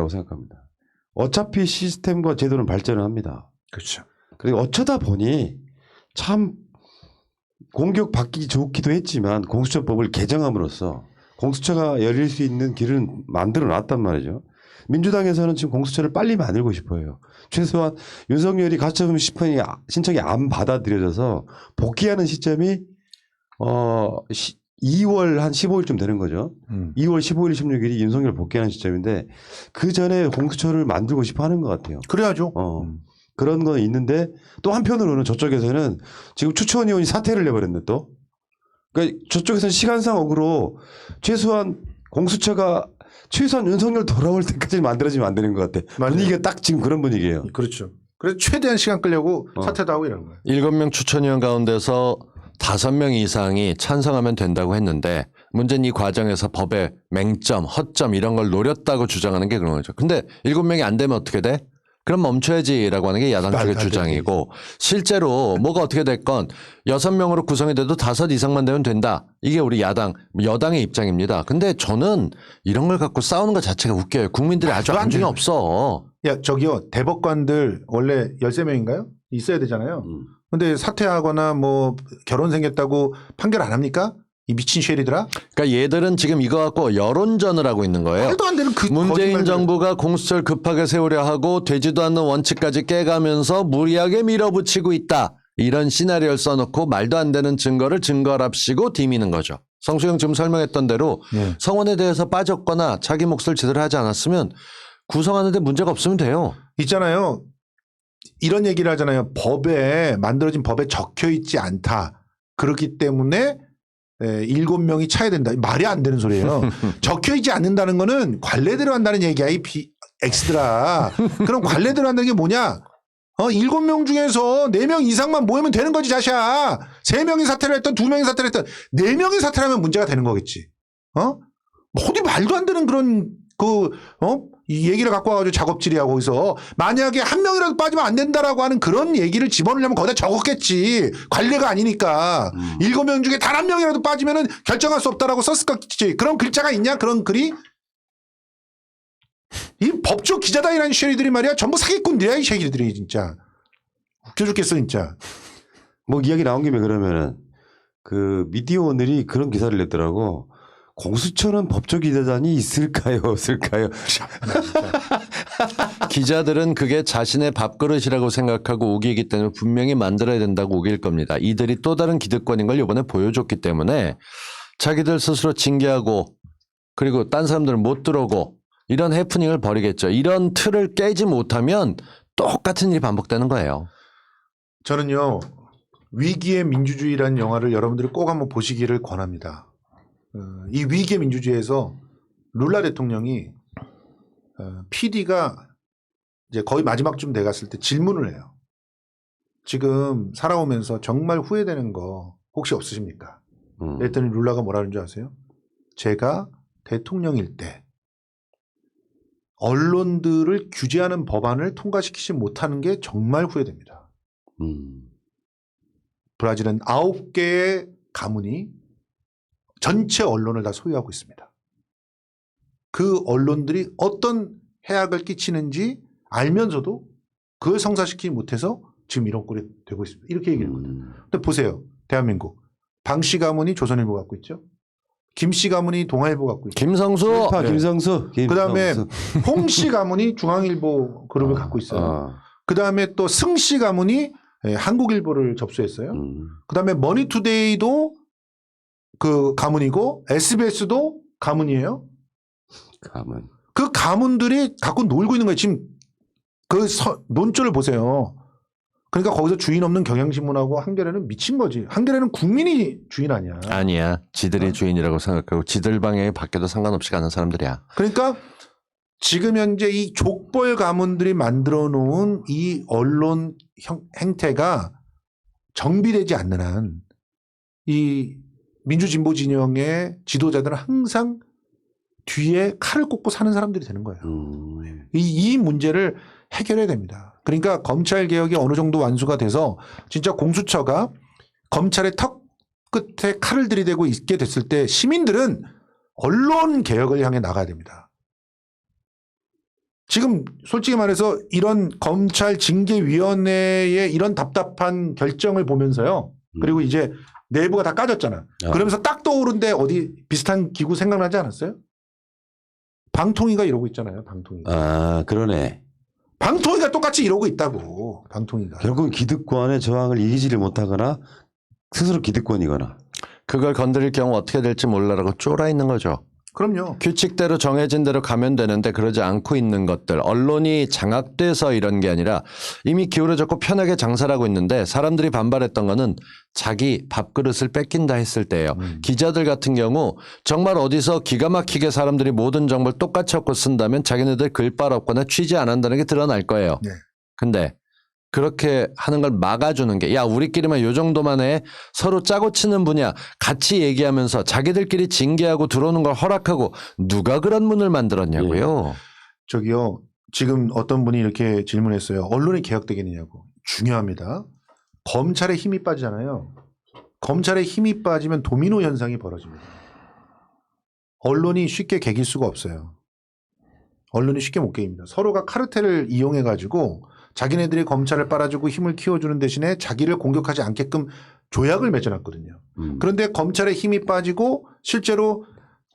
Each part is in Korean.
있다고 생각합니다. 어차피 시스템과 제도는 발전을 합니다. 그렇죠. 그리고 어쩌다 보니 참 공격받기 좋기도 했지만 공수처법을 개정함으로써 공수처가 열릴 수 있는 길을 만들어 놨단 말이죠. 민주당에서는 지금 공수처를 빨리 만들고 싶어요. 최소한 윤석열이 가처분 신청이 안 받아들여져서 복귀하는 시점이 2월 한 15일쯤 되는 거죠. 2월 15일, 16일이 윤석열 복귀하는 시점인데 그 전에 공수처를 만들고 싶어 하는 것 같아요. 그래야죠. 그런 건 있는데 또 한편으로는 저쪽에서는 지금 추천 의원이 사퇴를 내버렸네 또. 그러니까 저쪽에서는 시간상으로 최소한 공수처가 최소한 윤석열 돌아올 때까지 만들어지면 안 되는 것 같아. 맞아요. 분위기가 딱 지금 그런 분위기예요. 그렇죠. 그래서 최대한 시간 끌려고 사퇴도 하고 이런 거예요. 7명 추천위원 가운데서 5명 이상이 찬성하면 된다고 했는데 문제는 이 과정에서 법의 맹점, 허점 이런 걸 노렸다고 주장하는 게 그런 거죠. 근데 7명이 안 되면 어떻게 돼? 그럼 멈춰야지라고 하는 게 야당 쪽의 주장이고 실제로 뭐가 어떻게 됐건 6명으로 구성이 돼도 5 이상만 되면 된다. 이게 우리 여당의 입장입니다. 근데 저는 이런 걸 갖고 싸우는 것 자체가 웃겨요. 국민들이 아주 안중에 없어. 야, 저기요. 대법관들 원래 13명인가요? 있어야 되잖아요. 근데 사퇴하거나 뭐 결혼 생겼다고 판결 안 합니까? 이 미친 쉐리들아? 그러니까 얘들은 지금 이거 갖고 여론전을 하고 있는 거예요. 말도 안 되는 그 문재인 거짓말들을. 정부가 공수처를 급하게 세우려 하고 되지도 않는 원칙까지 깨가면서 무리하게 밀어붙이고 있다. 이런 시나리오를 써놓고 말도 안 되는 증거랍시고 디미는 거죠. 성수형 지금 설명했던 대로 성원에 대해서 빠졌거나 자기 몫을 제대로 하지 않았으면 구성하는데 문제가 없으면 돼요. 있잖아요. 이런 얘기를 하잖아요. 만들어진 법에 적혀 있지 않다. 그렇기 때문에 7명이 차야 된다. 말이 안 되는 소리예요. 적혀 있지 않는다는 거는 관례대로 한다는 얘기야. 이 X들아. 그럼 관례대로 한다는 게 뭐냐? 7명 중에서 4명 이상만 모이면 되는 거지, 자샤. 3명이 사퇴를 했던 2명이 사퇴를 했던 4명이 사퇴를 하면 문제가 되는 거겠지. 어디 말도 안 되는 그런 이 얘기를 갖고 와가지고 작업질이야 거기서. 만약에 한 명이라도 빠지면 안 된다라고 하는 그런 얘기를 집어넣으려면 거기다 적었겠지. 관례가 아니니까. 7명 중에 단 1명이라도 빠지면은 결정할 수 없다라고 썼을 거겠지. 그런 글자가 있냐? 그런 글이? 이 법조 기자단이라는 쉐리들이 말이야. 전부 사기꾼들이야, 이 쉐리들이 진짜. 웃겨 죽겠어, 진짜. 뭐 이야기 나온 김에 그러면은 그 미디어 오늘이 그런 기사를 냈더라고. 공수처는 법조 기자단이 있을까요? 없을까요? 기자들은 그게 자신의 밥그릇이라고 생각하고 우기기 때문에 분명히 만들어야 된다고 우길 겁니다. 이들이 또 다른 기득권인 걸 이번에 보여줬기 때문에 자기들 스스로 징계하고 그리고 딴 사람들은 못 들어오고 이런 해프닝을 벌이겠죠. 이런 틀을 깨지 못하면 똑같은 일이 반복되는 거예요. 저는요, 위기의 민주주의라는 영화를 여러분들이 꼭 한번 보시기를 권합니다. 이 위기의 민주주의에서 룰라 대통령이 PD가 이제 거의 마지막쯤 돼갔을 때 질문을 해요. 지금 살아오면서 정말 후회되는 거 혹시 없으십니까? 그랬더니 룰라가 뭐라는 줄 아세요? 제가 대통령일 때 언론들을 규제하는 법안을 통과시키지 못하는 게 정말 후회됩니다. 브라질은 9개의 가문이 전체 언론을 다 소유하고 있습니다. 그 언론들이 어떤 해악을 끼치는지 알면서도 그걸 성사시키지 못해서 지금 이런 꼴이 되고 있습니다. 이렇게 얘기했거든요. 근데 보세요. 대한민국. 방씨 가문이 조선일보 갖고 있죠. 김씨 가문이 동아일보 갖고 있죠. 김성수. 김성수. 그다음에 홍씨 가문이 중앙일보 그룹을 갖고 있어요. 그다음에 또 승씨 가문이 한국일보를 접수했어요. 그다음에 머니투데이도 그 가문이고 SBS도 가문이에요. 가문. 그 가문들이 갖고 놀고 있는 거예요. 지금 그 논조를 보세요. 그러니까 거기서 주인 없는 경향신문하고 한겨레는 미친 거지. 한겨레는 국민이 주인 아니야. 아니야. 지들이 주인이라고 생각하고 지들 방향이 바뀌어도 상관없이 가는 사람들이야. 그러니까 지금 현재 이 족벌 가문들이 만들어 놓은 이 언론 행태가 정비되지 않는 한 이 민주진보 진영의 지도자들은 항상 뒤에 칼을 꽂고 사는 사람들이 되는 거예요. 이 문제를 해결해야 됩니다. 그러니까 검찰 개혁이 어느 정도 완수가 돼서 진짜 공수처가 검찰의 턱 끝에 칼을 들이대고 있게 됐을 때 시민들은 언론 개혁을 향해 나가야 됩니다. 지금 솔직히 말해서 이런 검찰 징계위원회의 이런 답답한 결정을 보면서요. 그리고 이제 내부가 다 까졌잖아. 그러면서 딱 떠오른데 어디 비슷한 기구 생각나지 않았어요? 방통위가 이러고 있잖아요. 방통위가. 아, 그러네. 방통위가 똑같이 이러고 있다고. 방통위가. 결국은 기득권의 저항을 이기지를 못하거나 스스로 기득권이거나. 그걸 건드릴 경우 어떻게 될지 몰라라고 쫄아 있는 거죠. 그럼요. 규칙대로 정해진 대로 가면 되는데 그러지 않고 있는 것들. 언론이 장악돼서 이런 게 아니라 이미 기울어졌고 편하게 장사를 하고 있는데 사람들이 반발했던 거는 자기 밥그릇을 뺏긴다 했을 때예요. 기자들 같은 경우 정말 어디서 기가 막히게 사람들이 모든 정보를 똑같이 얻고 쓴다면 자기네들 글빨 없거나 취재 안 한다는 게 드러날 거예요. 네. 근데 그렇게 하는 걸 막아주는 게 야 우리끼리만 요 정도만 해 서로 짜고 치는 분야 같이 얘기하면서 자기들끼리 징계하고 들어오는 걸 허락하고 누가 그런 문을 만들었냐고요. 저기요. 지금 어떤 분이 이렇게 질문했어요. 언론이 개혁되겠느냐고. 중요합니다. 검찰에 힘이 빠지잖아요. 검찰에 힘이 빠지면 도미노 현상이 벌어집니다. 언론이 쉽게 개길 수가 없어요. 언론이 쉽게 못 개깁니다. 서로가 카르텔을 이용해 가지고 자기네들이 검찰을 빨아주고 힘을 키워주는 대신에 자기를 공격하지 않게끔 조약을 맺어놨거든요. 그런데 검찰의 힘이 빠지고 실제로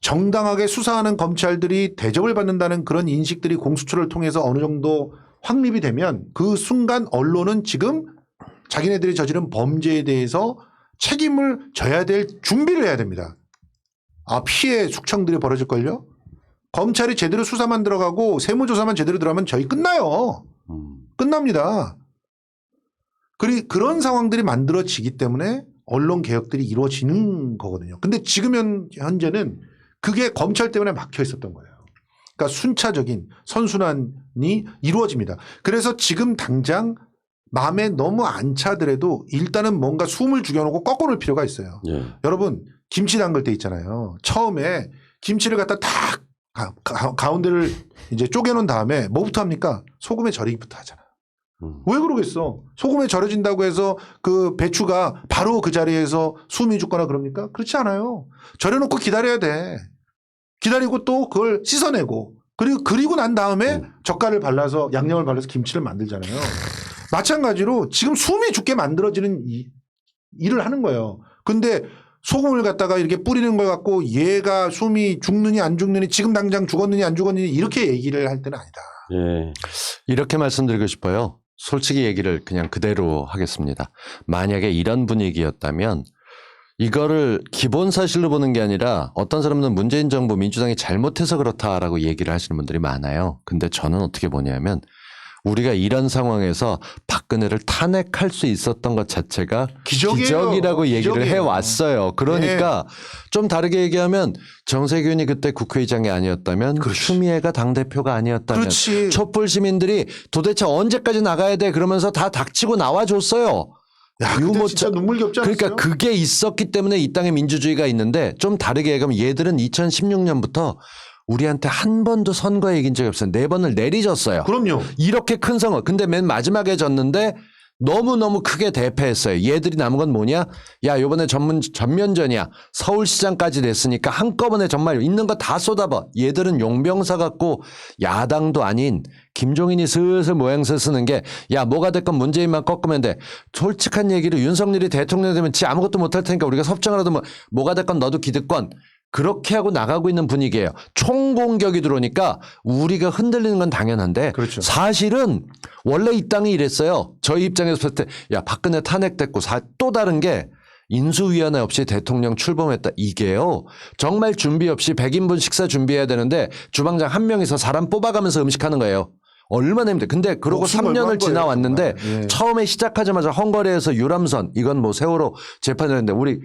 정당하게 수사하는 검찰들이 대접을 받는다는 그런 인식들이 공수처를 통해서 어느 정도 확립이 되면 그 순간 언론은 지금 자기네들이 저지른 범죄에 대해서 책임을 져야 될 준비를 해야 됩니다. 아, 피해 숙청들이 벌어질걸요? 검찰이 제대로 수사만 들어가고 세무조사만 제대로 들어가면 저희 끝나요. 끝납니다. 그런 상황들이 만들어지기 때문에 언론 개혁들이 이루어지는 거거든요. 근데 지금 현재는 그게 검찰 때문에 막혀 있었던 거예요. 그러니까 순차적인 선순환이 이루어집니다. 그래서 지금 당장 마음에 너무 안 차더라도 일단은 뭔가 숨을 죽여놓고 꺾어놓을 필요가 있어요. 예. 여러분 김치 담글 때 있잖아요. 처음에 김치를 갖다 탁 가운데를 이제 쪼개놓은 다음에 뭐부터 합니까? 소금에 절이기부터 하잖아요. 왜 그러겠어? 소금에 절여진다고 해서 그 배추가 바로 그 자리에서 숨이 죽거나 그럽니까? 그렇지 않아요. 절여놓고 기다려야 돼. 기다리고 또 그걸 씻어내고 그리고 난 다음에 젓갈을 발라서 양념을 발라서 김치를 만들잖아요. 마찬가지로 지금 숨이 죽게 만들어지는 일을 하는 거예요. 근데 소금을 갖다가 이렇게 뿌리는 걸 갖고 얘가 숨이 죽느니 안 죽느니 지금 당장 죽었느니 안 죽었느니 이렇게 얘기를 할 때는 아니다. 예. 이렇게 말씀드리고 싶어요. 솔직히 얘기를 그냥 그대로 하겠습니다. 만약에 이런 분위기였다면 이거를 기본 사실로 보는 게 아니라 어떤 사람은 문재인 정부 민주당이 잘못해서 그렇다라고 얘기를 하시는 분들이 많아요. 근데 저는 어떻게 보냐면 우리가 이런 상황에서 박근혜를 탄핵할 수 있었던 것 자체가 기적이에요. 기적이라고 얘기를 기적이에요. 해왔어요. 그러니까 좀 다르게 얘기하면 정세균이 그때 국회의장이 아니었다면 추미애가 당대표가 아니었다면 그렇지. 촛불 시민들이 도대체 언제까지 나가야 돼 그러면서 다 닥치고 나와줬어요. 야, 그때 진짜 눈물겹지 않았어요? 그러니까 그게 있었기 때문에 이 땅에 민주주의가 있는데 좀 다르게 얘기하면 얘들은 2016년부터 우리한테 한 번도 선거에 이긴 적이 없어요. 4번을 내리졌어요. 그럼요. 이렇게 큰 선거. 근데 맨 마지막에 졌는데 너무너무 크게 대패했어요. 얘들이 남은 건 뭐냐? 야, 요번에 전면전이야. 서울시장까지 냈으니까 한꺼번에 정말 있는 거 다 쏟아봐. 얘들은 용병사 같고 야당도 아닌 김종인이 슬슬 모양새 쓰는 게 야, 뭐가 됐건 문재인만 꺾으면 돼. 솔직한 얘기로 윤석열이 대통령 되면 지 아무것도 못할 테니까 우리가 섭정을 하든 뭐가 됐건 너도 기득권. 그렇게 하고 나가고 있는 분위기예요. 총공격이 들어오니까 우리가 흔들리는 건 당연한데 그렇죠. 사실은 원래 이 땅이 이랬어요. 저희 입장에서 봤을 때 야 박근혜 탄핵됐고 또 다른 게 인수위원회 없이 대통령 출범했다. 이게요. 정말 준비 없이 100인분 식사 준비해야 되는데 주방장 한 명이서 사람 뽑아가면서 음식하는 거예요. 얼마나 힘들어요. 근데 그러고 목숨 걸고 3년을 한 거예요, 지나왔는데 정말. 예. 처음에 시작하자마자 헝가리에서 유람선 이건 뭐 세월호 재판이었는데 우리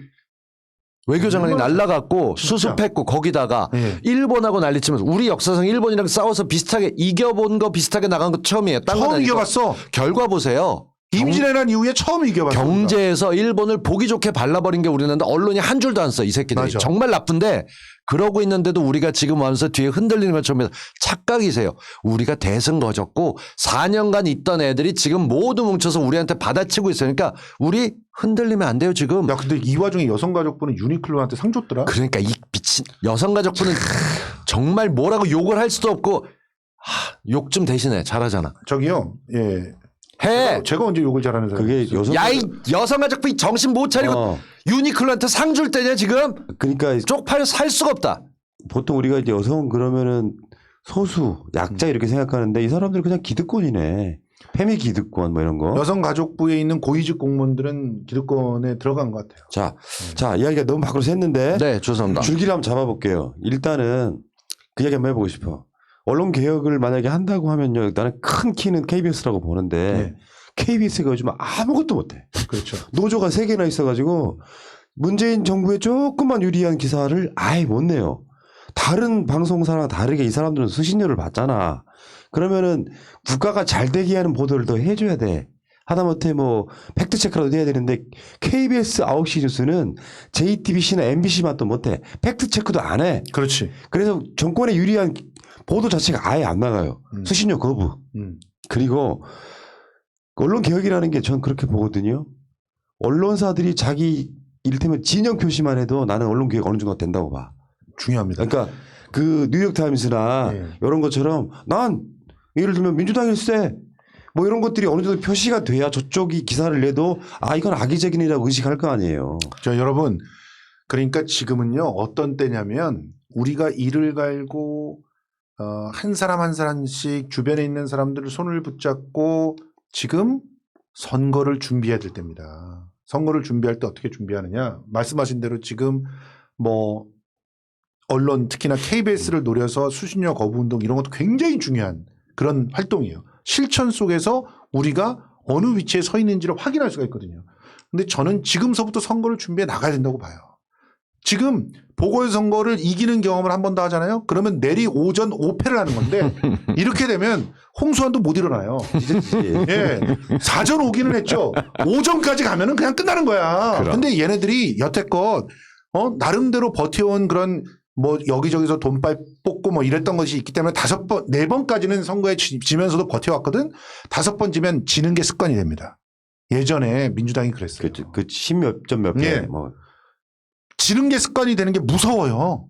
외교장관이 날라갔고 수습했고 거기다가 예. 일본하고 난리치면서 우리 역사상 일본이랑 싸워서 비슷하게 이겨본 거 비슷하게 나간 거 처음이에요. 딴 건 처음 아니고. 이겨봤어. 결과 보세요. 임진왜란 이후에 처음 이겨봤어. 경제에서 일본을 보기 좋게 발라버린 게 우리는 언론이 한 줄도 안 써. 이 새끼들이. 맞아. 정말 나쁜데 그러고 있는데도 우리가 지금 와서 뒤에 흔들리는 것처럼 착각이세요. 우리가 대승 거졌고 4년간 있던 애들이 지금 모두 뭉쳐서 우리한테 받아치고 있으니까 우리 흔들리면 안 돼요 지금. 야, 근데 이 와중에 여성가족부는 유니클로한테 상 줬더라. 그러니까 이 미친 여성가족부는 정말 뭐라고 욕을 할 수도 없고 욕 좀 대신해. 잘하잖아. 저기요. 예. 해. 제가 언제 욕을 잘하는 사람? 그게 여성 야이 여성가족부이 정신 못 차리고 유니클로한테 상 줄 때냐 지금? 그러니까 쪽팔려 살 수가 없다. 보통 우리가 이제 여성 그러면은 소수 약자 이렇게 생각하는데 이 사람들 그냥 기득권이네. 패미 기득권 뭐 이런 거. 여성가족부에 있는 고위직 공무원들은 기득권에 들어간 것 같아요. 자 이야기가 너무 밖으로 샜는데 네, 죄송합니다. 줄기를 한번 잡아볼게요. 일단은 그 이야기 한번 해보고 싶어. 언론 개혁을 만약에 한다고 하면요, 나는 큰 키는 KBS라고 보는데 네. KBS가 요즘 아무것도 못해. 그렇죠. 노조가 3개나 있어가지고 문재인 정부에 조금만 유리한 기사를 아예 못 내요. 다른 방송사랑 다르게 이 사람들은 수신료를 받잖아. 그러면은 국가가 잘 되게 하는 보도를 더 해줘야 돼. 하다못해 뭐 팩트체크라도 해야 되는데 KBS 9시 뉴스는 JTBC나 MBC만 또 못해. 팩트체크도 안 해. 그렇지. 그래서 정권에 유리한 보도 자체가 아예 안 나가요. 수신료 거부. 그리고 언론 개혁이라는 게 전 그렇게 보거든요. 언론사들이 자기 이를테면 진영 표시만 해도 나는 언론 개혁 어느 정도 된다고 봐. 중요합니다. 그러니까 그 뉴욕타임스나 네. 이런 것처럼 난 예를 들면 민주당일세 뭐 이런 것들이 어느 정도 표시가 돼야 저쪽이 기사를 내도 아 이건 악의적이라고 의식할 거 아니에요. 자, 여러분. 그러니까 지금은요. 어떤 때냐면 우리가 이를 갈고 한 사람 한 사람씩 주변에 있는 사람들을 손을 붙잡고 지금 선거를 준비해야 될 때입니다. 선거를 준비할 때 어떻게 준비하느냐. 말씀하신 대로 지금 뭐 언론 특히나 KBS를 노려서 수신료 거부 운동 이런 것도 굉장히 중요한 그런 활동이에요. 실천 속에서 우리가 어느 위치에 서 있는지를 확인할 수가 있거든요. 근데 저는 지금서부터 선거를 준비해 나가야 된다고 봐요. 지금 보궐선거를 이기는 경험을 한 번 더 하잖아요. 그러면 내리 오전 5패를 하는 건데 이렇게 되면 홍수환도 못 일어나요. 예. 4전 5기는 했죠. 5전까지 가면은 그냥 끝나는 거야. 그럼. 근데 얘네들이 여태껏 나름대로 버텨온 그런 뭐 여기저기서 돈빨 뽑고 뭐 이랬던 것이 있기 때문에 5번, 4번까지는 선거에 지면서도 버텨왔거든. 5번 지면 지는 게 습관이 됩니다. 예전에 민주당이 그랬어요. 그 10몇 점 몇 개. 예. 뭐. 지는 게 습관이 되는 게 무서워요.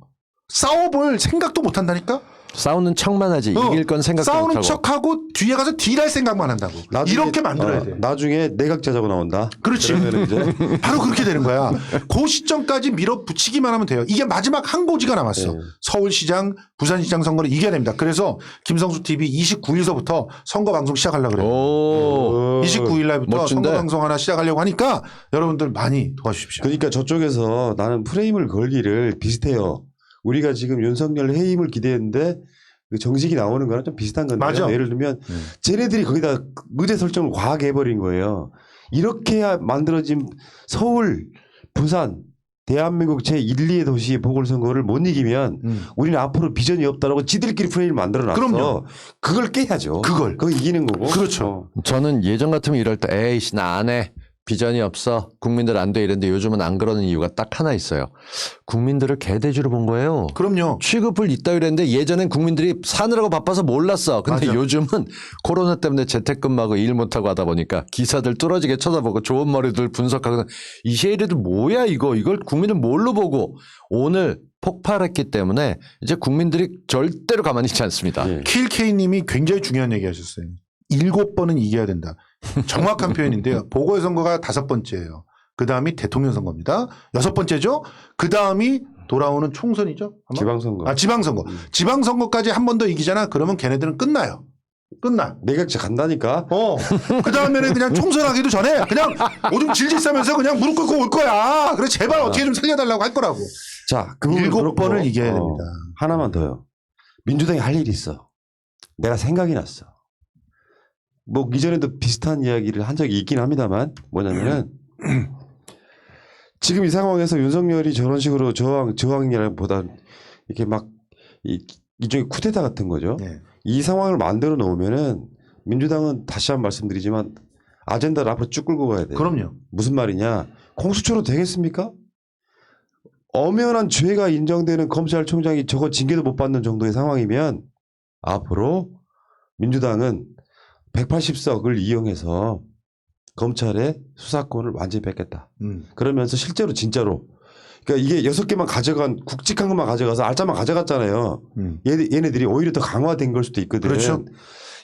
싸워볼 생각도 못 한다니까? 싸우는 척만 하지 이길 건 생각도 싸우는 못하고. 척하고 뒤에 가서 딜할 생각만 한다고. 이렇게 만들어야 돼. 나중에 내각제자고 나온다. 그렇지. 그러면은 이제 바로 그렇게 되는 거야. 그 시점까지 밀어붙이기만 하면 돼요. 이게 마지막 한 고지가 남았어. 네. 서울시장, 부산시장 선거를 이겨야 됩니다. 그래서 김성수 TV 29일서부터 선거 방송 시작하려고 그래요. 오. 29일 날부터 멋진데? 선거 방송 하나 시작하려고 하니까 여러분들 많이 도와주십시오. 그러니까 저쪽에서 나는 프레임을 걸기를 비슷해요. 우리가 지금 윤석열 해임을 기대했는데 그 정식이 나오는 거랑 좀 비슷한 건데요. 맞아. 예를 들면 쟤네들이 거기다 의대 설정을 과하게 해버린 거예요. 이렇게 만들어진 서울, 부산, 대한민국 제1, 2의 도시 보궐선거를 못 이기면 우리는 앞으로 비전이 없다라고 지들끼리 프레임을 만들어놨어. 그럼요. 그걸 깨야죠. 그걸 이기는 거고. 그렇죠. 저는 예전 같으면 이럴 때 에이씨 나 안 해. 비전이 없어. 국민들 안 돼. 이랬는데 요즘은 안 그러는 이유가 딱 하나 있어요. 국민들을 개돼지로 본 거예요. 그럼요. 취급을 있다 이랬는데 예전엔 국민들이 사느라고 바빠서 몰랐어. 근데 맞아. 요즘은 코로나 때문에 재택근무하고 일 못하고 하다 보니까 기사들 뚫어지게 쳐다보고 좋은 머리들 분석하고 이 쉐이리들 뭐야 이걸 국민을 뭘로 보고 오늘 폭발했기 때문에 이제 국민들이 절대로 가만히 있지 않습니다. 예. 킬케이님이 굉장히 중요한 얘기 하셨어요. 7번은 이겨야 된다. 정확한 표현인데요. 보궐선거가 5번째예요. 그 다음이 대통령 선거입니다. 6번째죠. 그 다음이 돌아오는 총선이죠. 아마? 지방선거. 지방선거. 지방선거까지 한 번 더 이기잖아. 그러면 걔네들은 끝나요. 끝나. 내각제 간다니까. 그 다음에는 그냥 총선하기도 전에 그냥 오줌 질질 싸면서 그냥 무릎 꿇고 올 거야. 그래 제발 어떻게 좀 살려달라고 할 거라고. 자, 그 부분 7번을 그렇고, 이겨야 됩니다. 하나만 더요. 민주당이 할 일이 있어. 내가 생각이 났어. 뭐 이전에도 비슷한 이야기를 한 적이 있긴 합니다만 뭐냐면은 지금 이 상황에서 윤석열이 저런 식으로 저항이라기보다 이렇게 막 이쪽에 쿠데타 같은 거죠. 네. 이 상황을 만들어 놓으면은 민주당은 다시 한번 말씀드리지만 아젠다를 앞으로 쭉 끌고 가야 돼요. 그럼요. 무슨 말이냐? 공수처로 되겠습니까? 엄연한 죄가 인정되는 검찰총장이 저거 징계도 못 받는 정도의 상황이면 앞으로 민주당은 180석을 이용해서 검찰의 수사권을 완전히 뺏겠다. 그러면서 실제로 진짜로 그러니까 이게 6개만 가져간 굵직한 것만 가져가서 알짜만 가져갔잖아요. 얘네들이 오히려 더 강화된 걸 수도 있거든. 그렇죠.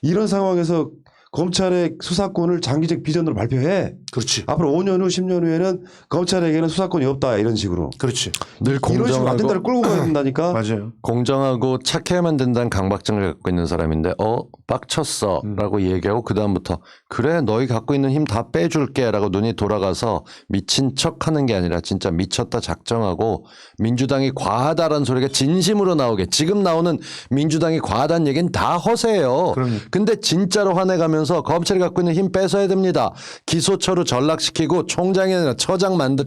이런 상황에서 검찰의 수사권을 장기적 비전으로 발표해. 그렇지. 앞으로 5년 후, 10년 후에는 검찰에게는 수사권이 없다 이런 식으로. 그렇지. 늘 이런 식으로 안 된다를 공정하고 끌고 가야 된다니까. 맞아요. 공정하고 착해야만 된다는 강박증을 갖고 있는 사람인데 빡쳤어라고 얘기하고 그다음부터 그래 너희 갖고 있는 힘 다 빼줄게라고 눈이 돌아가서 미친 척하는 게 아니라 진짜 미쳤다 작정하고 민주당이 과하다라는 소리가 진심으로 나오게 지금 나오는 민주당이 과하다는 얘기는 다 허세예요. 그럼요. 근데 진짜로 화내가면서 검찰이 갖고 있는 힘 뺏어야 됩니다. 기소처로 전락시키고 총장 만들고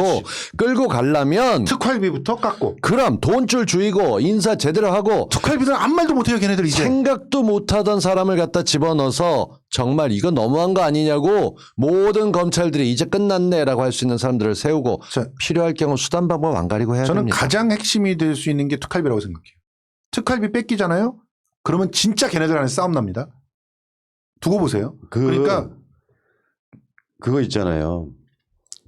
그렇지. 끌고 가려면 특활비부터 깎고. 그럼 돈줄 주이고 인사 제대로 하고 특활비는 아무 말도 못해요 걔네들 이제. 생각도 못하던 사람을 갖다 집어넣어서 정말 이거 너무한 거 아니냐고 모든 검찰들이 이제 끝났네라고 할 수 있는 사람들을 세우고 자, 필요할 경우 수단 방법 안 가리고 해야 저는 됩니다. 가장 핵심이 될 수 있는 게 특활비라고 생각해요. 특활비 뺏기잖아요. 그러면 진짜 걔네들 안에 싸움 납니다. 두고 보세요. 그러니까 그거 있잖아요.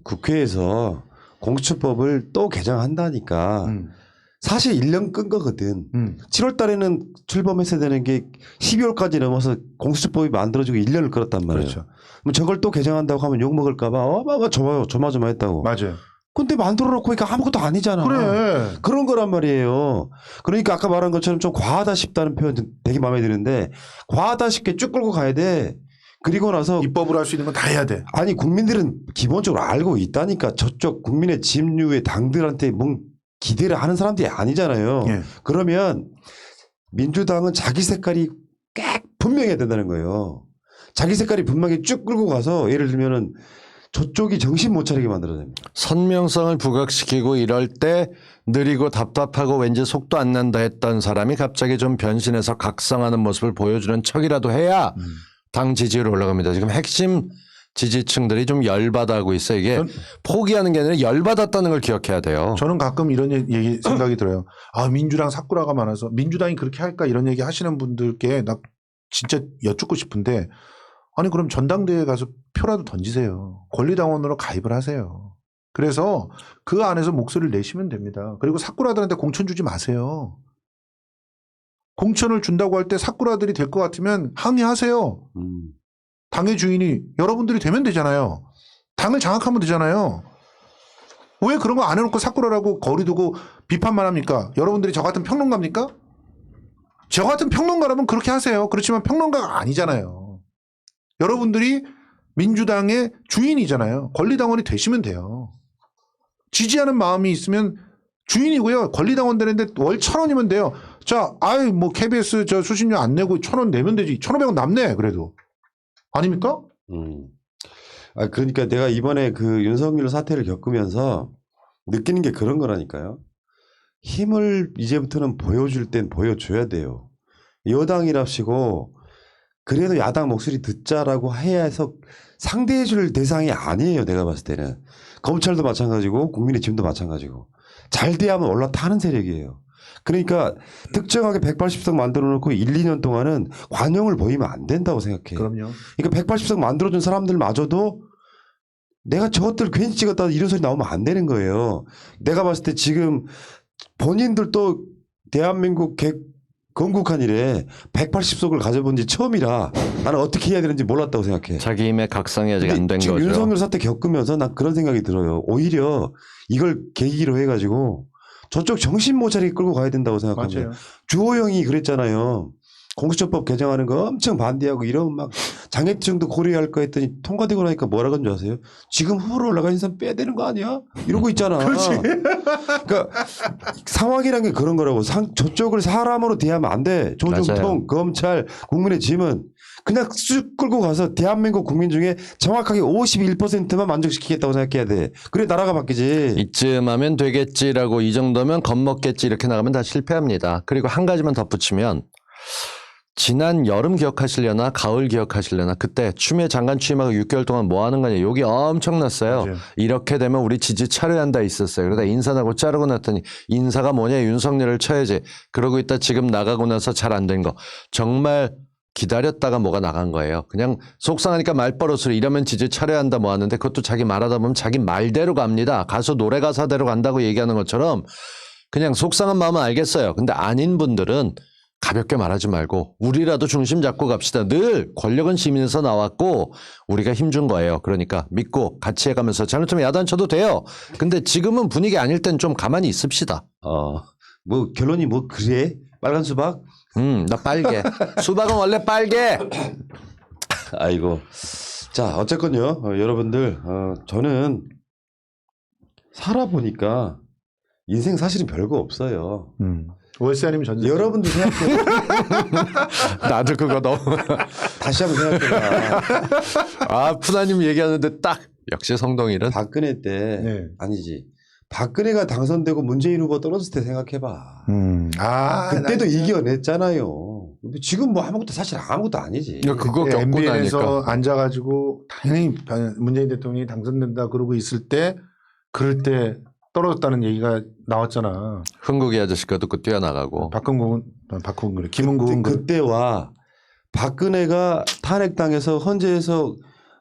국회에서 공수처법을 또 개정한다니까. 사실 1년 끈 거거든. 7월 달에는 출범했어야 되는 게 12월까지 넘어서 공수처법이 만들어지고 1년을 끌었단 말이에요. 그렇죠. 그럼 저걸 또 개정한다고 하면 욕먹을까봐 조마조마했다고. 맞아요. 근데 만들어 놓고 그러니까 아무것도 아니잖아. 그래. 그런 거란 말이에요. 그러니까 아까 말한 것처럼 좀 과하다 싶다는 표현 되게 마음에 드는데 과하다 싶게 쭉 끌고 가야 돼. 그리고 나서 입법을 할 수 있는 건 다 해야 돼. 아니 국민들은 기본적으로 알고 있다니까 저쪽 국민의 집류의 당들한테 뭔 기대를 하는 사람들이 아니잖아요. 예. 그러면 민주당은 자기 색깔이 분명해야 된다는 거예요. 자기 색깔이 분명히 쭉 끌고 가서 예를 들면은 저쪽이 정신 못 차리게 만들어야 됩니다. 선명성을 부각시키고 이럴 때 느리고 답답하고 왠지 속도 안 난다 했던 사람이 갑자기 좀 변신해서 각성하는 모습을 보여주는 척이라도 해야 당 지지율이 올라갑니다. 지금 핵심 지지층들이 좀 열받아하고 있어요. 이게 포기하는 게 아니라 열받았다는 걸 기억해야 돼요. 저는 가끔 이런 얘기 생각이 들어요. 아 민주당 사꾸라가 많아서 민주당이 그렇게 할까 이런 얘기 하시는 분들께 나 진짜 여쭙고 싶은데 아니 그럼 전당대회에 가서 표라도 던지세요. 권리당원으로 가입을 하세요. 그래서 그 안에서 목소리를 내시면 됩니다. 그리고 사꾸라들한테 공천 주지 마세요. 공천을 준다고 할 때 사꾸라들이 될 것 같으면 항의하세요. 당의 주인이 여러분들이 되면 되잖아요. 당을 장악하면 되잖아요. 왜 그런 거 안 해놓고 사꾸라라고 거리 두고 비판만 합니까? 여러분들이 저 같은 평론가입니까? 저 같은 평론가라면 그렇게 하세요. 그렇지만 평론가가 아니잖아요. 여러분들이 민주당의 주인이잖아요. 권리당원이 되시면 돼요. 지지하는 마음이 있으면 주인이고요. 권리당원 되는데 월 1,000원이면 돼요. 자, 뭐 KBS 저 수신료 안 내고 1,000원 내면 되지. 1,500원 남네 그래도. 아닙니까? 아 그러니까 내가 이번에 그 윤석열 사태를 겪으면서 느끼는 게 그런 거라니까요. 힘을 이제부터는 보여줄 땐 보여줘야 돼요. 여당이랍시고 그래도 야당 목소리 듣자라고 해야 해서 상대해 줄 대상이 아니에요. 내가 봤을 때는. 검찰도 마찬가지고 국민의힘도 마찬가지고. 잘 돼야 하면 올라타는 세력이에요. 그러니까 특정하게 180석 만들어 놓고 1, 2년 동안은 관용을 보이면 안 된다고 생각해요. 그럼요. 그러니까 180석 만들어준 사람들마저도 내가 저것들 괜히 찍었다 이런 소리 나오면 안 되는 거예요. 내가 봤을 때 지금 본인들도 대한민국 건국한 이래 180석을 가져본 지 처음이라 나는 어떻게 해야 되는지 몰랐다고 생각해. 자기 힘의 각성이 아직 안 된 지금 거죠. 윤석열 사태 겪으면서 난 그런 생각이 들어요. 오히려 이걸 계기로 해가지고 저쪽 정신 못 차리게 끌고 가야 된다고 생각합니다. 맞아요. 주호영이 그랬잖아요. 공수처법 개정하는 거 엄청 반대하고 이러면 막 장애증도 고려할 거 했더니 통과되고 나니까 뭐라 그런 줄 아세요? 지금 후보로 올라간 사람 빼야 되는 거 아니야? 이러고 있잖아. 그러니까 상황이란 게 그런 거라고. 저쪽을 사람으로 대하면 안 돼. 조중통, 맞아요. 검찰, 국민의 짐은 그냥 쑥 끌고 가서 대한민국 국민 중에 정확하게 51%만 만족시키겠다고 생각해야 돼. 그래 나라가 바뀌지. 이쯤 하면 되겠지라고 이 정도면 겁먹겠지 이렇게 나가면 다 실패합니다. 그리고 한 가지만 덧붙이면 지난 여름 기억하시려나 가을 기억하시려나 그때 추미애 장관 취임하고 6개월 동안 뭐 하는 거냐 욕이 엄청났어요. 맞아요. 이렇게 되면 우리 지지 차려야 한다 있었어요. 그러다 인사나고 자르고 났더니 인사가 뭐냐 윤석열을 쳐야지. 그러고 있다 지금 나가고 나서 잘 안 된 거. 정말 기다렸다가 뭐가 나간 거예요. 그냥 속상하니까 말버릇으로 이러면 지지 차려야 한다 뭐 하는데 그것도 자기 말하다 보면 자기 말대로 갑니다. 가수 노래 가사대로 간다고 얘기하는 것처럼 그냥 속상한 마음은 알겠어요. 근데 아닌 분들은 가볍게 말하지 말고 우리라도 중심 잡고 갑시다. 늘 권력은 시민에서 나왔고 우리가 힘준 거예요. 그러니까 믿고 같이 해가면서 잘못하면 야단 쳐도 돼요. 근데 지금은 분위기 아닐 땐 좀 가만히 있읍시다. 뭐 결론이 뭐 그래? 빨간 수박? 나 빨개. 수박은 원래 빨개. 아이고. 자, 어쨌건요. 여러분들, 저는 살아보니까 인생 사실은 별거 없어요. 월세아님이 전세. 여러분들 생각해. 나도 그거 너무. 다시 한번 생각해봐. 아, 푸나님 얘기하는데 딱 역시 성동일은. 박근혜 때 네. 아니지. 박근혜가 당선되고 문재인 후보 떨어졌을 때 생각해봐. 그때도 나 진짜 이겨냈잖아요. 지금 뭐 아무것도 사실 아무것도 아니지. 그거 겪고 MBN에서 나니까. 앉아가지고 당연히 문재인 대통령이 당선된다 그러고 있을 때 그럴 때 떨어졌다는 얘기가 나왔잖아. 흥국이 아저씨 거 듣고 뛰어나가고. 박근국은 그래. 김은국은 그래. 그때와 박근혜가 탄핵당해서 헌재에서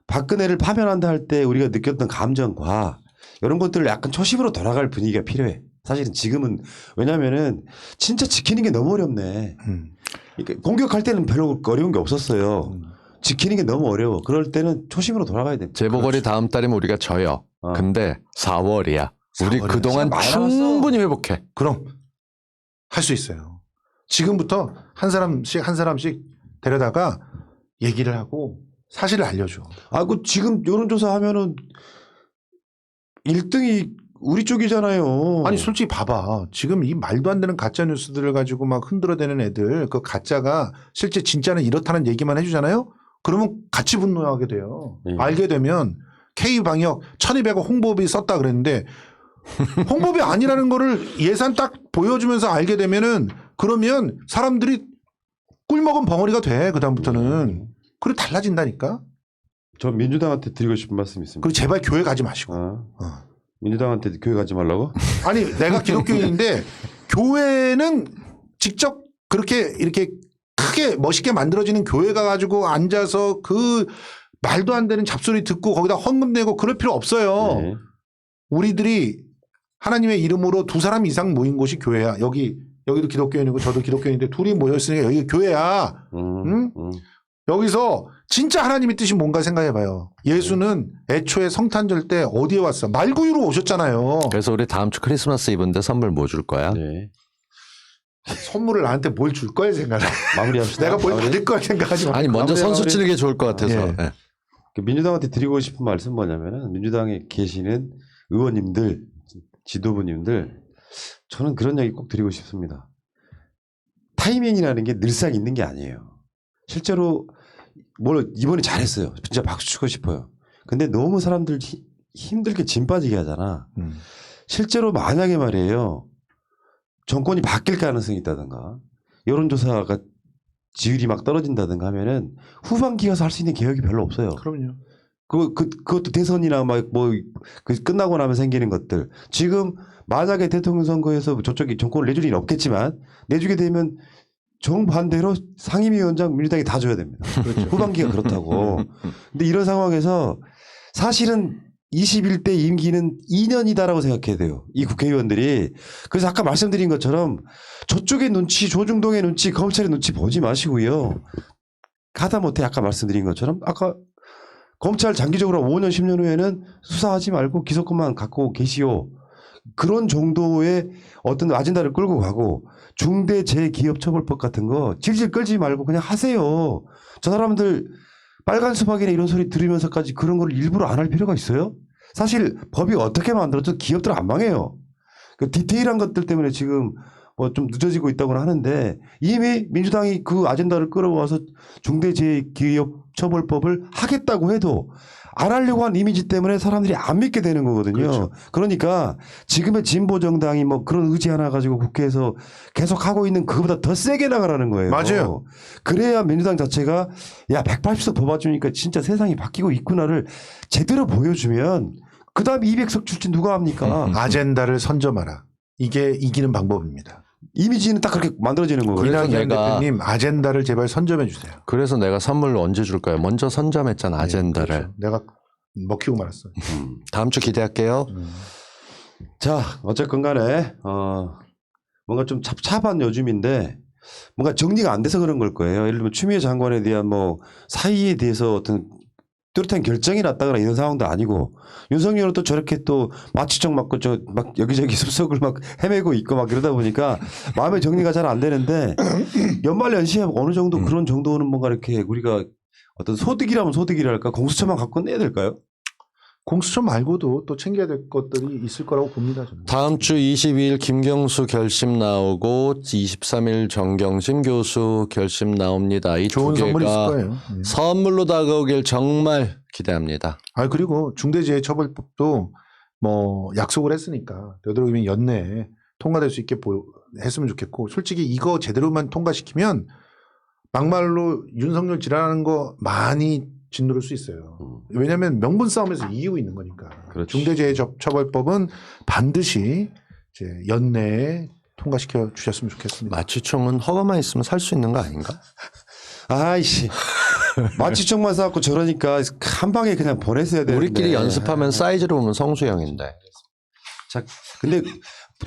박근혜를 파면한다 할 때 우리가 느꼈던 감정과 이런 것들을 약간 초심으로 돌아갈 분위기가 필요해. 사실은 지금은 왜냐면은 진짜 지키는 게 너무 어렵네. 그러니까 공격할 때는 별로 어려운 게 없었어요. 지키는 게 너무 어려워. 그럴 때는 초심으로 돌아가야 돼. 재보궐이 다음 달이면 우리가 져요. 근데 4월이야. 우리 4월이야. 그동안 시간 많이 충분히 회복해. 그럼 할 수 있어요. 지금부터 한 사람씩 데려다가 얘기를 하고 사실을 알려줘. 그 지금 여론조사 하면은 1등이 우리 쪽이잖아요. 아니 솔직히 봐봐. 지금 이 말도 안 되는 가짜 뉴스들을 가지고 막 흔들어대는 애들 그 가짜가 실제 진짜는 이렇다는 얘기만 해주잖아요. 그러면 같이 분노하게 돼요. 알게 되면 K방역 1200억 홍보비 썼다 그랬는데 홍보비 아니라는 거를 예산 딱 보여주면서 알게 되면은 그러면 사람들이 꿀먹은 벙어리가 돼. 그다음부터는. 그리고 달라진다니까. 저 민주당한테 드리고 싶은 말씀이 있습니다. 그리고 제발 교회 가지 마시고. 민주당한테 교회 가지 말라고? 아니 내가 기독교인인데 교회는 직접 그렇게 이렇게 크게 멋있게 만들어지는 교회가 가지고 앉아서 그 말도 안 되는 잡소리 듣고 거기다 헌금 내고 그럴 필요 없어요. 네. 우리들이 하나님의 이름으로 2사람 이상 모인 곳이 교회야. 여기도 기독교인이고 저도 기독교인인데 둘이 모였으니까 여기 교회야. 응? 여기서 진짜 하나님의 뜻이 뭔가 생각해봐요. 예수는 애초에 성탄절 때 어디에 왔어? 말구유로 오셨잖아요. 그래서 우리 다음 주 크리스마스 이브인데 선물 뭐 줄 거야? 네. 선물을 나한테 뭘 줄 거야 생각해. 마무리합시다. 내가 뭘 마무리. 받을 거야 생각하지 마. 아니 먼저 선수 치는 게 좋을 것 같아서. 예. 예. 민주당한테 드리고 싶은 말씀 뭐냐면은 민주당에 계시는 의원님들, 지도부님들 저는 그런 얘기 꼭 드리고 싶습니다. 타이밍이라는 게 늘상 있는 게 아니에요. 실제로 이번에 잘했어요. 진짜 박수 치고 싶어요. 근데 너무 사람들 힘들게 짐 빠지게 하잖아. 실제로 만약에 말이에요. 정권이 바뀔 가능성이 있다든가 여론조사가 지율이 막 떨어진다든가 하면은 후반기 가서 할 수 있는 개혁이 별로 없어요. 그럼요. 그것도 대선이나 끝나고 나면 생기는 것들. 지금 만약에 대통령 선거에서 저쪽이 정권을 내줄 일은 없겠지만 내주게 되면 정반대로 상임위원장 민주당이 다 줘야 됩니다. 그렇죠. 후반기가 그렇다고. 근데 이런 상황에서 사실은 21대 임기는 2년이다라고 생각해야 돼요. 이 국회의원들이. 그래서 아까 말씀드린 것처럼 저쪽의 눈치, 조중동의 눈치, 검찰의 눈치 보지 마시고요. 하다못해 아까 말씀드린 것처럼 아까 검찰 장기적으로 5년, 10년 후에는 수사하지 말고 기소권만 갖고 계시오. 그런 정도의 어떤 아젠다를 끌고 가고 중대재해기업처벌법 같은 거 질질 끌지 말고 그냥 하세요. 저 사람들 빨간 수박이나 이런 소리 들으면서까지 그런 걸 일부러 안 할 필요가 있어요? 사실 법이 어떻게 만들어도 기업들은 안 망해요. 그 디테일한 것들 때문에 지금 뭐 좀 늦어지고 있다고는 하는데 이미 민주당이 그 아젠다를 끌어와서 중대재해기업처벌법을 하겠다고 해도 안 하려고 한 이미지 때문에 사람들이 안 믿게 되는 거거든요. 그렇죠. 그러니까 지금의 진보 정당이 뭐 그런 의지 하나 가지고 국회에서 계속 하고 있는 그거보다 더 세게 나가라는 거예요. 맞아요. 그래야 민주당 자체가 야 180석 더 봐주니까 진짜 세상이 바뀌고 있구나를 제대로 보여주면 그다음 200석 줄지 누가 합니까? 아젠다를 선점하라. 이게 이기는 방법입니다. 이미지는 딱 그렇게 만들어지는 거거든요. 그래서 이낙연 내가- 대표님 아젠다를 제발 선점해 주세요. 그래서 내가 선물로 언제 줄까요? 먼저 선점했잖아 아젠다를. 그렇죠. 내가 먹히고 말았어. 다음 주 기대할게요. 자, 어쨌건 간에, 뭔가 좀 찹찹한 요즘인데, 뭔가 정리가 안 돼서 그런 걸 거예요. 예를 들면 추미애 장관에 대한 뭐 사의에 대해서 어떤 뚜렷한 결정이 났다거나 이런 상황도 아니고, 윤석열은 또 저렇게 또 마취총 맞고 막 여기저기 숲속을 막 헤매고 있고 막 이러다 보니까 마음의 정리가 잘 안 되는데, 연말 연시에 어느 정도 그런 정도는 뭔가 이렇게 우리가 어떤 소득이라면 소득이랄까 공수처만 갖고 내야 될까요? 공수처 말고도 또 챙겨야 될 것들이 있을 거라고 봅니다. 저는. 다음 주 22일 김경수 결심 나오고 23일 정경심 교수 결심 나옵니다. 이 두 좋은 선물 있을 개가 거예요. 선물로 다가오길 정말 기대합니다. 아 그리고 중대재해처벌법도 뭐 약속을 했으니까 되도록이면 연내에 통과될 수 있게 했으면 좋겠고 솔직히 이거 제대로만 통과시키면 막말로 윤석열 지랄하는 거 많이 짓누를 수 있어요. 왜냐하면 명분 싸움에서 이기고 있는 거니까. 그렇지. 중대재해처벌법은 반드시 이제 연내에 통과시켜 주셨으면 좋겠습니다. 마취총은 허가만 있으면 살 수 있는 거 아닌가? 아이씨. 마취총만 싸갖고 저러니까 한 방에 그냥 보냈어야 되는데. 우리끼리 연습하면 사이즈로 보면 성수형인데. 자, 근데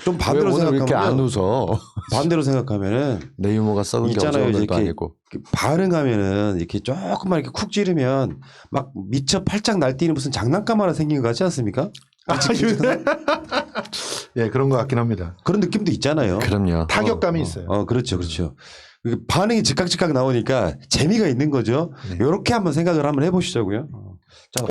좀 왜 반대로 오늘 왜 이렇게 안 생각하면 웃어? 반대로 생각하면은 내 유머가 썩은 게 있잖아요. 어제 오늘도 이렇게 아니고. 반응하면은 이렇게 조금만 이렇게 쿡 찌르면 막 미쳐 팔짝 날뛰는 무슨 장난감 하나 생긴 것 같지 않습니까? 예, 그런 것 같긴 합니다. 그런 느낌도 있잖아요. 그럼요. 타격감이 있어요. 그렇죠, 그렇죠. 반응이 즉각 나오니까 재미가 있는 거죠. 네. 이렇게 한번 생각을 한번 해보시자고요. 자.